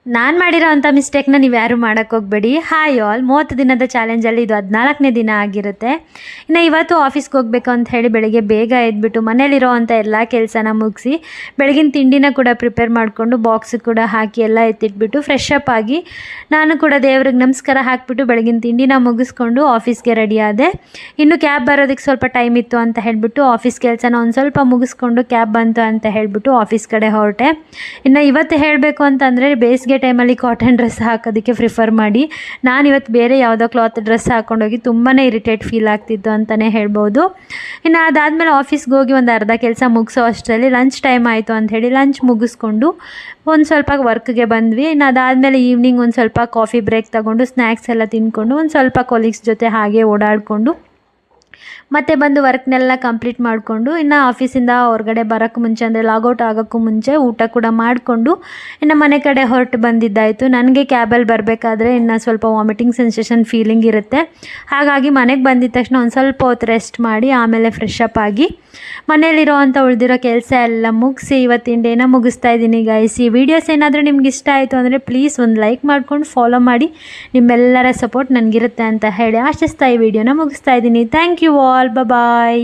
ನಾನು ಮಾಡಿರೋ ಅಂಥ ಮಿಸ್ಟೇಕ್ನ ನೀವು ಯಾರು ಮಾಡೋಕ್ಕೆ ಹೋಗಬೇಡಿ. ಹಾಯ್ ಆಲ್, 30 ದಿನದ ಚಾಲೆಂಜಲ್ಲಿ ಇದು 14ನೇ ದಿನ ಆಗಿರುತ್ತೆ. ಇನ್ನು ಇವತ್ತು ಆಫೀಸ್ಗೆ ಹೋಗಬೇಕು ಅಂತ ಹೇಳಿ ಬೆಳಗ್ಗೆ ಬೇಗ ಎದ್ಬಿಟ್ಟು ಮನೇಲಿರೋ ಅಂಥ ಎಲ್ಲ ಕೆಲಸನ ಮುಗಿಸಿ ಬೆಳಗಿನ ತಿಂಡಿನ ಕೂಡ ಪ್ರಿಪೇರ್ ಮಾಡಿಕೊಂಡು ಬಾಕ್ಸ್ ಕೂಡ ಹಾಕಿ ಎಲ್ಲ ಎತ್ತಿಟ್ಬಿಟ್ಟು ಫ್ರೆಶ್ ಅಪ್ ಆಗಿ ನಾನು ಕೂಡ ದೇವ್ರಿಗೆ ನಮಸ್ಕಾರ ಹಾಕಿಬಿಟ್ಟು ಬೆಳಗಿನ ತಿಂಡಿನ ಮುಗಿಸ್ಕೊಂಡು ಆಫೀಸ್ಗೆ ರೆಡಿ ಆದೆ. ಇನ್ನು ಕ್ಯಾಬ್ ಬರೋದಕ್ಕೆ ಸ್ವಲ್ಪ ಟೈಮ್ ಇತ್ತು ಅಂತ ಹೇಳಿಬಿಟ್ಟು ಆಫೀಸ್ ಕೆಲಸನ ಒಂದು ಸ್ವಲ್ಪ ಮುಗಿಸ್ಕೊಂಡು ಕ್ಯಾಬ್ ಬಂತು ಅಂತ ಹೇಳಿಬಿಟ್ಟು ಆಫೀಸ್ ಕಡೆ ಹೊರಟೆ. ಇನ್ನು ಇವತ್ತು ಹೇಳಬೇಕು ಅಂತಂದರೆ ಬೇಸಿಗೆ ಟೈಮಲ್ಲಿ ಕಾಟನ್ ಡ್ರೆಸ್ ಹಾಕೋದಕ್ಕೆ ಪ್ರಿಫರ್ ಮಾಡಿ. ನಾನು ಇವತ್ತು ಬೇರೆ ಯಾವುದೋ ಕ್ಲಾತ್ ಡ್ರೆಸ್ ಹಾಕ್ಕೊಂಡೋಗಿ ತುಂಬಾ ಇರಿಟೇಟ್ ಫೀಲ್ ಆಗ್ತಿತ್ತು ಅಂತಲೇ ಹೇಳ್ಬೋದು. ಇನ್ನು ಅದಾದಮೇಲೆ ಆಫೀಸ್ಗೆ ಹೋಗಿ ಒಂದು ಅರ್ಧ ಕೆಲಸ ಮುಗಿಸೋ ಅಷ್ಟರಲ್ಲಿ ಲಂಚ್ ಟೈಮ್ ಆಯಿತು ಅಂಥೇಳಿ ಲಂಚ್ ಮುಗಿಸ್ಕೊಂಡು ಒಂದು ಸ್ವಲ್ಪ ವರ್ಕ್ಗೆ ಬಂದ್ವಿ. ಇನ್ನು ಅದಾದಮೇಲೆ ಈವ್ನಿಂಗ್ ಒಂದು ಸ್ವಲ್ಪ ಕಾಫಿ ಬ್ರೇಕ್ ತೊಗೊಂಡು ಸ್ನ್ಯಾಕ್ಸ್ ಎಲ್ಲ ತಿಂದ್ಕೊಂಡು ಒಂದು ಸ್ವಲ್ಪ ಕೊಲೀಗ್ಸ್ ಜೊತೆ ಹಾಗೆ ಓಡಾಡಿಕೊಂಡು ಮತ್ತೆ ಬಂದು ವರ್ಕ್ನೆಲ್ಲ ಕಂಪ್ಲೀಟ್ ಮಾಡಿಕೊಂಡು ಇನ್ನು ಆಫೀಸಿಂದ ಹೊರಗಡೆ ಬರೋಕ್ಕೆ ಮುಂಚೆ ಅಂದರೆ ಲಾಗೌಟ್ ಆಗೋಕ್ಕೂ ಮುಂಚೆ ಊಟ ಕೂಡ ಮಾಡಿಕೊಂಡು ಇನ್ನು ಮನೆ ಕಡೆ ಹೊರಟು ಬಂದಿದ್ದಾಯಿತು. ನನಗೆ ಕ್ಯಾಬಲ್ಲಿ ಬರಬೇಕಾದ್ರೆ ಇನ್ನು ಸ್ವಲ್ಪ ವಾಮಿಟಿಂಗ್ ಸೆನ್ಸೇಷನ್ ಫೀಲಿಂಗ್ ಇರುತ್ತೆ. ಹಾಗಾಗಿ ಮನೆಗೆ ಬಂದಿದ್ದ ತಕ್ಷಣ ಒಂದು ಸ್ವಲ್ಪ ಹೊತ್ತು ರೆಸ್ಟ್ ಮಾಡಿ ಆಮೇಲೆ ಫ್ರೆಶ್ ಅಪ್ ಆಗಿ ಮನೇಲಿರೋ ಅಂಥ ಉಳಿದಿರೋ ಕೆಲಸ ಎಲ್ಲ ಮುಗಿಸಿ ಇವತ್ತಿನ ಡೇನ ಮುಗಿಸ್ತಾ ಇದ್ದೀನಿ ಗೈಸ್. ಈ ವಿಡಿಯೋಸ್ ಏನಾದರೂ ನಿಮ್ಗೆ ಇಷ್ಟ ಆಯಿತು ಅಂದರೆ ಪ್ಲೀಸ್ ಒಂದು ಲೈಕ್ ಮಾಡ್ಕೊಂಡು ಫಾಲೋ ಮಾಡಿ. ನಿಮ್ಮೆಲ್ಲರ ಸಪೋರ್ಟ್ ನನಗಿರುತ್ತೆ ಅಂತ ಹೇಳಿ ಆಶಿಸ್ತಾ ಈ ವಿಡಿಯೋನ ಮುಗಿಸ್ತಾ ಇದ್ದೀನಿ. Thank you all, bye.